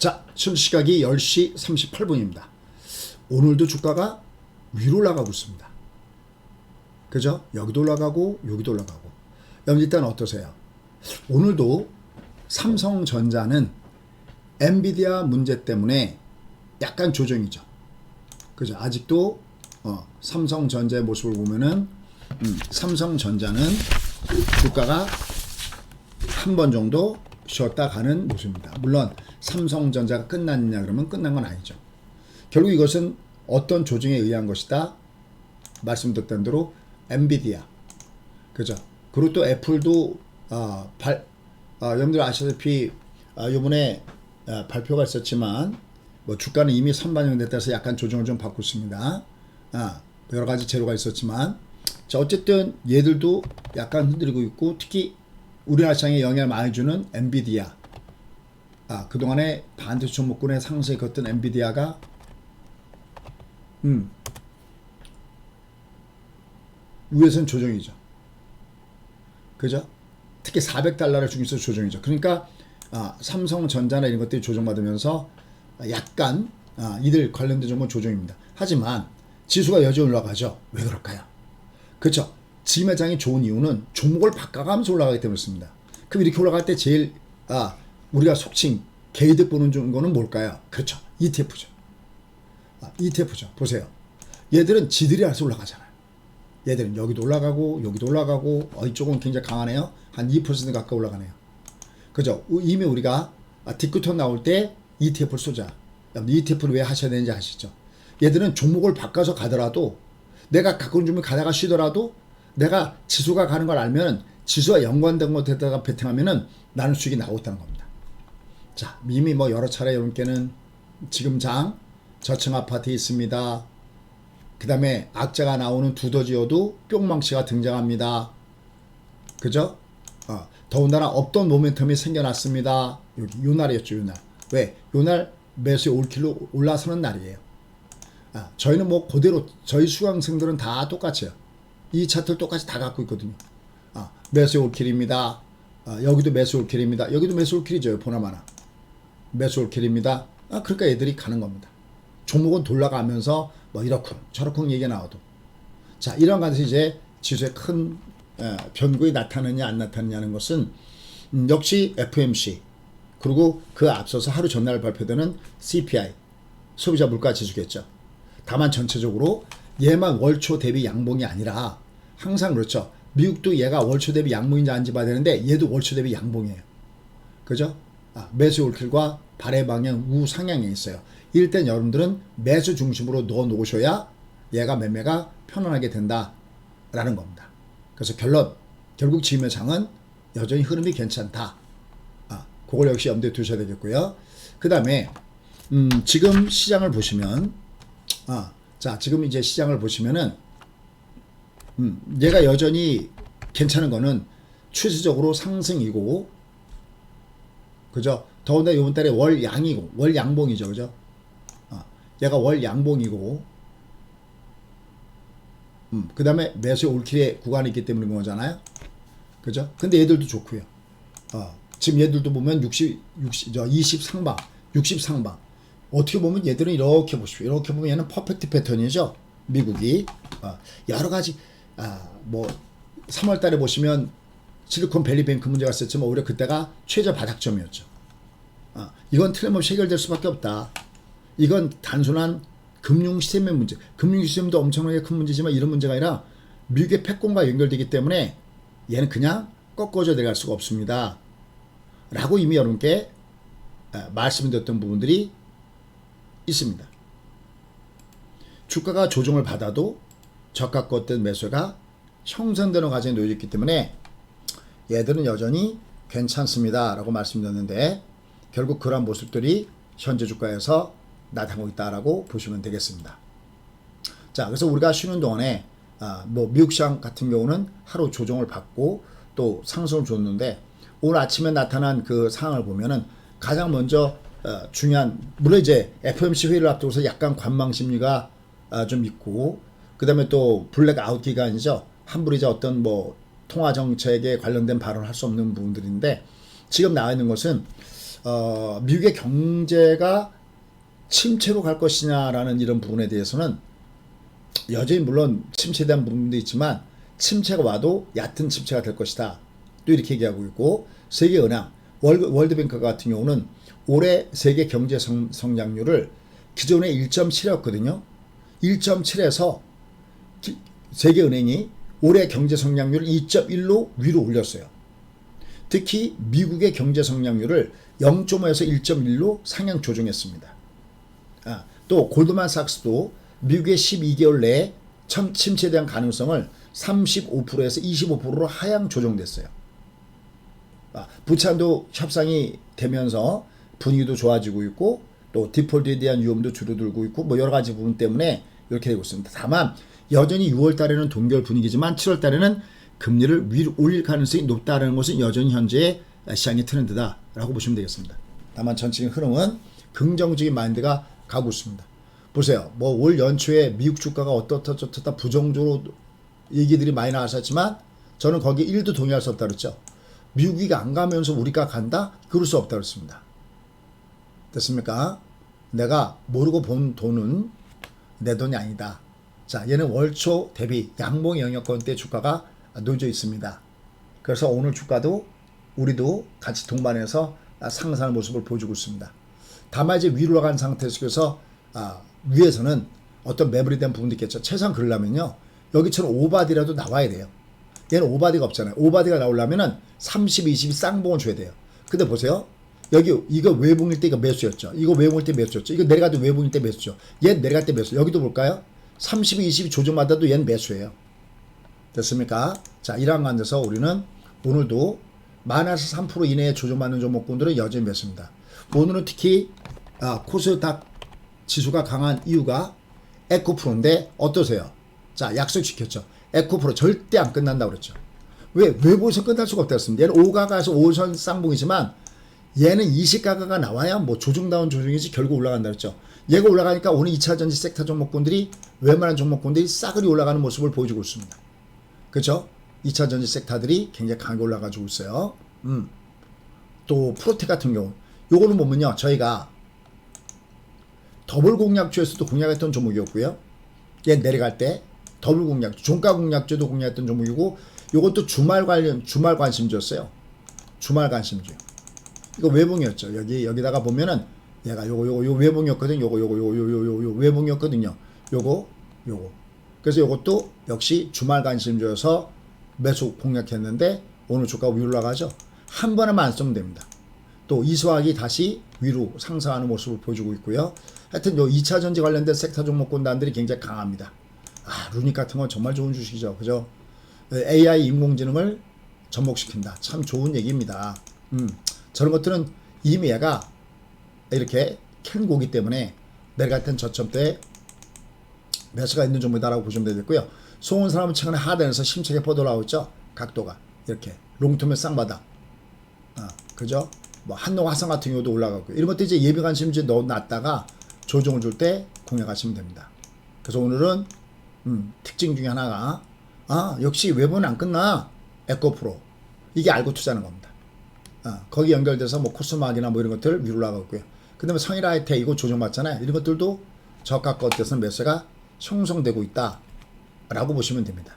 자, 현 시각이 10시 38분입니다. 오늘도 주가가 위로 올라가고 있습니다. 그죠? 여기도 올라가고 여기도 올라가고. 여러분 일단 어떠세요? 오늘도 삼성전자는 엔비디아 문제 때문에 약간 조정이죠. 그죠? 아직도 삼성전자의 모습을 보면은 삼성전자는 주가가 한 번 정도 쉬었다 가는 모습입니다. 물론 삼성전자가 끝났냐 그러면 끝난 건 아니죠. 결국 이것은 어떤 조정에 의한 것이다. 말씀드렸던 대로 엔비디아, 그죠? 그리고 또 애플도 여러분들 아시다시피 이번에 발표가 있었지만 뭐 주가는 이미 선반영에 따라서 약간 조정을 좀 받고 있습니다. 여러 가지 재료가 있었지만 자 어쨌든 얘들도 약간 흔들리고 있고 특히 우리나라 시장에 영향을 많이 주는 엔비디아, 그동안에 반도체 종목군의 상승에 걷던 엔비디아가 위에서는 조정이죠. 그죠? 특히 $400를 중에서 조정이죠. 그러니까 삼성전자나 이런 것들이 조정받으면서 약간 이들 관련된 종목은 조정입니다. 하지만 지수가 여전히 올라가죠. 왜 그럴까요? 그렇죠. 지금 매장이 좋은 이유는 종목을 바꿔가면서 올라가기 때문이었습니다. 그럼 이렇게 올라갈 때 제일 우리가 속칭 개이득 보는 거는 뭘까요? 그렇죠. ETF죠. ETF죠. 보세요. 얘들은 지들이 알아서 올라가잖아요. 얘들은 여기도 올라가고 여기도 올라가고 이쪽은 굉장히 강하네요. 한 2% 가까이 올라가네요. 그죠? 이미 우리가 디크톤 나올 때 ETF를 쏘자. ETF를 왜 하셔야 되는지 아시죠? 얘들은 종목을 바꿔서 가더라도 내가 갖고 있는 종목을 가다가 쉬더라도 내가 지수가 가는 걸 알면 지수와 연관된 것에다가 베팅하면은 나는 수익이 나오겠다는 겁니다. 자, 이미 뭐 여러 차례 여러분께는 지금 장 저층 아파트에 있습니다. 그 다음에 악재가 나오는 두더지어도 뿅망치가 등장합니다. 그죠? 더군다나 없던 모멘텀이 생겨났습니다. 여기 요 날이었죠, 요 날. 왜? 요 날 매수의 올킬로 올라서는 날이에요. 저희는 뭐 그대로 저희 수강생들은 다 똑같아요. 이 차트를 똑같이 다 갖고 있거든요. 매수의 올킬입니다. 여기도 매수 올킬입니다. 여기도 매수 올킬이죠. 보나마나. 매수 올킬입니다. 그러니까 애들이 가는 겁니다. 종목은 돌아가면서 뭐 이렇쿵 저렇쿵 얘기가 나와도 자 이런 관에서 이제 지수에 큰 변곡이 나타나느냐 안 나타나느냐는 것은 역시 FOMC 그리고 그 앞서서 하루 전날 발표되는 CPI 소비자 물가 지수겠죠. 다만 전체적으로 얘만 월초 대비 양봉이 아니라 항상 그렇죠. 미국도 얘가 월초 대비 양봉인지 아닌지 봐야 되는데 얘도 월초 대비 양봉이에요. 그죠? 매수 올킬과 발의 방향 우상향에 있어요. 이럴 땐 여러분들은 매수 중심으로 넣어 놓으셔야 얘가 매매가 편안하게 된다라는 겁니다. 그래서 결국 지금 장은 여전히 흐름이 괜찮다. 그걸 역시 염두에 두셔야 되겠고요. 그 다음에 지금 시장을 보시면 자 지금 이제 시장을 보시면은 얘가 여전히 괜찮은 거는 추세적으로 상승이고 그죠? 더군다나 이번 달에 월 양봉이죠. 그죠? 얘가 월 양봉이고, 그 다음에 매수 올킬의 구간이 있기 때문에 거잖아요. 그죠? 근데 얘들도 좋고요. 지금 얘들도 보면 20 상방, 60 상방. 어떻게 보면 얘들은 이렇게 보십시오. 이렇게 보면 얘는 퍼펙트 패턴이죠. 미국이. 여러 가지, 뭐, 3월 달에 보시면 실리콘밸리 뱅크 문제가 있었지만 오히려 그때가 최저 바닥점이었죠. 이건 틀림없이 해결될 수밖에 없다. 이건 단순한 금융 시스템의 문제, 금융 시스템도 엄청나게 큰 문제지만 이런 문제가 아니라 미국의 패권과 연결되기 때문에 얘는 그냥 꺾어져 내려갈 수가 없습니다. 라고 이미 여러분께 말씀드렸던 부분들이 있습니다. 주가가 조정을 받아도 저가 껐던 매수가 형성되는 과정에 놓여 있기 때문에 얘들은 여전히 괜찮습니다. 라고 말씀드렸는데 결국 그러한 모습들이 현재 주가에서 나타나고 있다라고 보시면 되겠습니다. 자, 그래서 우리가 쉬는 동안에 뭐 미국 시장 같은 경우는 하루 조정을 받고 또 상승을 줬는데 오늘 아침에 나타난 그 상황을 보면은 가장 먼저 중요한 물론 이제 FOMC 회의를 앞두고서 약간 관망 심리가 좀 있고 그 다음에 또 블랙아웃 기간이죠. 함부로 이제 어떤 뭐 통화 정책에 관련된 발언을 할 수 없는 부분들인데 지금 나와 있는 것은 미국의 경제가 침체로 갈 것이냐라는 이런 부분에 대해서는 여전히 물론 침체에 대한 부분도 있지만 침체가 와도 얕은 침체가 될 것이다. 또 이렇게 얘기하고 있고 세계은행, 월드뱅크 같은 경우는 올해 세계 경제 성장률을 기존에 1.7였거든요. 1.7에서 세계은행이 올해 경제 성장률을 2.1로 위로 올렸어요. 특히 미국의 경제 성장률을 0.5에서 1.1로 상향 조정했습니다. 또 골드만삭스도 미국의 12개월 내에 침체에 대한 가능성을 35%에서 25%로 하향 조정됐어요. 부채도 협상이 되면서 분위기도 좋아지고 있고 또 디폴트에 대한 위험도 줄어들고 있고 뭐 여러 가지 부분 때문에 이렇게 되고 있습니다. 다만 여전히 6월 달에는 동결 분위기지만 7월 달에는 금리를 위로 올릴 가능성이 높다는 것은 여전히 현재의 시장의 트렌드다라고 보시면 되겠습니다. 다만 전체적인 흐름은 긍정적인 마인드가 가고 있습니다. 보세요. 뭐 올 연초에 미국 주가가 어떻다 부정적으로 얘기들이 많이 나왔었지만 저는 거기에 1도 동의할 수 없다고 그랬죠. 미국이 안 가면서 우리가 간다? 그럴 수 없다고 그랬습니다. 됐습니까? 내가 모르고 본 돈은 내 돈이 아니다. 자, 얘는 월초 대비 양봉 영역권대 주가가 놓여져 있습니다. 그래서 오늘 주가도 우리도 같이 동반해서 상승하는 모습을 보여주고 있습니다. 다만 이제 위로 간 상태 속에서 위에서는 어떤 매물이 된 부분도 있겠죠. 최소한 그러려면요. 여기처럼 오바디라도 나와야 돼요. 얘는 오바디가 없잖아요. 오바디가 나오려면은 30, 20이 쌍봉을 줘야 돼요. 근데 보세요. 여기 이거 외봉일 때 이거 매수였죠. 이거 외봉일 때 매수였죠. 이거 내려가도 외봉일 때 매수죠. 얘 내려갈 때 매수. 여기도 볼까요? 30, 20이 조정마다도 얘는 매수예요. 됐습니까? 자, 이러한 관계에서 우리는 오늘도 마이너스 3% 이내에 조정받는 종목군들은 여전히 매수입니다. 오늘은 특히 코스닥 지수가 강한 이유가 에코프로인데 어떠세요? 자, 약속 지켰죠. 에코프로 절대 안 끝난다고 그랬죠. 왜? 외부에서 끝날 수가 없다고 했습니다. 얘는 5가가에서 5선 쌍봉이지만 얘는 20가가가 나와야 뭐 조정다운 조정이지 결국 올라간다 그랬죠. 얘가 올라가니까 오늘 2차전지 섹터 종목군들이 웬만한 종목군들이 싸그리 올라가는 모습을 보여주고 있습니다. 그렇죠? 2차전지 섹터들이 굉장히 강하게 올라가지고 있어요. 또 프로텍 같은 경우 요거는 보면요. 저희가 더블 공략주에서도 공략했던 종목이었고요. 얘 내려갈 때 더블 공략주, 종가 공략주도 공략했던 종목이고 요것도 주말 관심주였어요. 주말 관심주. 이거 외봉이었죠. 여기다가 보면은 얘가 요거 외봉이었거든요. 요거 외봉이었거든요. 요거. 그래서 요것도 역시 주말 관심주여서 매수 공략했는데 오늘 주가가 위로 올라가죠. 한 번에만 안 쓰면 됩니다. 또 이수학이 다시 위로 상승하는 모습을 보여주고 있고요. 하여튼 요 2차 전지 관련된 섹터 종목군단들이 굉장히 강합니다. 루닉 같은 건 정말 좋은 주식이죠. 그죠? AI 인공지능을 접목시킨다. 참 좋은 얘기입니다. 저런 것들은 이미 얘가 이렇게 캔 고기 때문에 내려갈 땐 저점대에 매수가 있는 종목이다라고 보시면 되겠고요. 송은 사람은 최근에 하단에서 심차게 뻗어나오고 있죠. 각도가 이렇게 롱텀의 쌍바닥. 그죠? 뭐 한농 화성 같은 경우도 올라가고 이런 것도 이제 예비 관심주에 넣어놨다가 조정을 줄 때 공략하시면 됩니다. 그래서 오늘은 특징 중에 하나가 역시 외부는 안 끝나. 에코프로 이게 알고 투자하는 겁니다. 거기 연결돼서 뭐 코스닥이나 뭐 이런 것들 위로 올라가고 있고요. 그 다음에 성일하이텍 이거 조정받잖아요. 이런 것들도 저가 겉에서 매수가 형성되고 있다 라고 보시면 됩니다.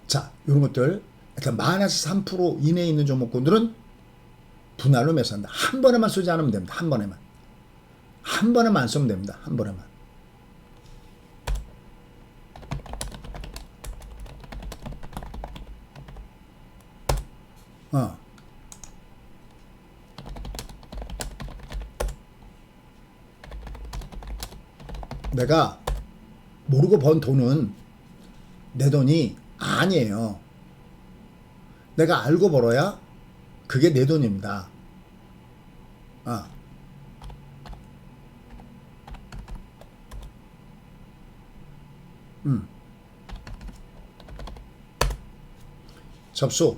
자, 이런 것들 마이너스 3% 이내에 있는 종목군들은 분할로 매수한다. 한 번에만 쏘지 않으면 됩니다. 한 번에만 쏘면 됩니다. 한 번에만. 내가 모르고 번 돈은 내 돈이 아니에요. 내가 알고 벌어야 그게 내 돈입니다. 접수.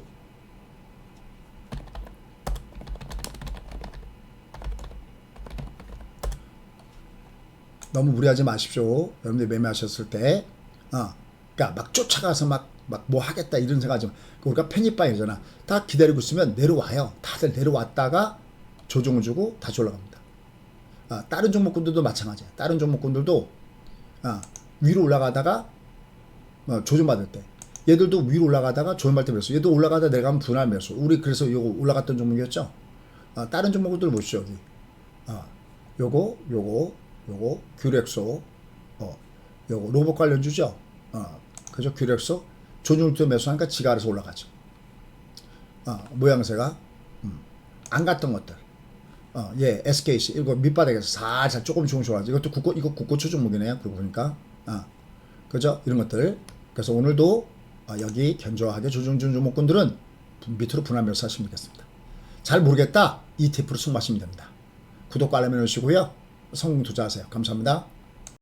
너무 무리하지 마십시오. 여러분들이 매매하셨을 때, 그러니까 막 쫓아가서 막 뭐 하겠다 이런 생각하지 마. 우리가 편입방이잖아. 다 기다리고 있으면 내려와요. 다들 내려왔다가 조정을 주고 다시 올라갑니다. 다른 종목군들도 마찬가지야. 다른 종목군들도 위로 올라가다가 조정받을 때, 얘들도 위로 올라가다가 조정받을 때 매수, 얘도 올라가다 내려가면 분할 매수. 우리 그래서 이거 올라갔던 종목이었죠. 다른 종목들 보시죠. 여기 요거 규렉소, 요거 로봇 관련주죠. 그죠? 규렉소 조정을 매수하니까 지가 알아서 올라가죠. 모양새가 안 갔던 것들. 예, SKC 이거 밑바닥에서 살살 조금씩 올라가죠. 이것도 이거 국고초 종목이네요. 그러고 보니까 그죠? 이런 것들. 그래서 오늘도 여기 견조하게 조정 준 종목군들은 밑으로 분할 매수하시면 되겠습니다. 잘 모르겠다, ETF로 승부하시면 됩니다. 구독과 알람 해주시고요. 성공 투자하세요. 감사합니다.